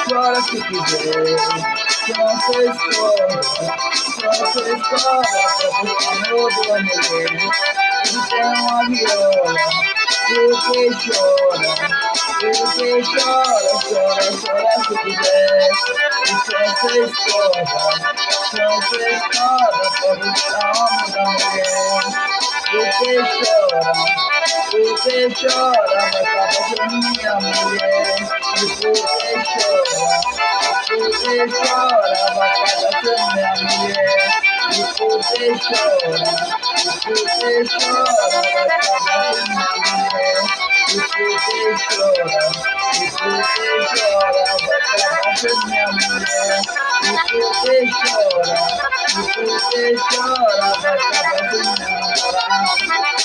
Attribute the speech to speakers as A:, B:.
A: Chora se quiser, sua escola, amor do mulher, então a viola, porque chora se quiser, sua escola, pobre alma da mulher, porque chora, vai acabar com minha mulher. Porque chora, vai acabar com minha mulher. Porque chora, vai acabar com minha mulher. Porque chora, vai acabar com minha mulher. Porque chora, vai acabar com minha mulher.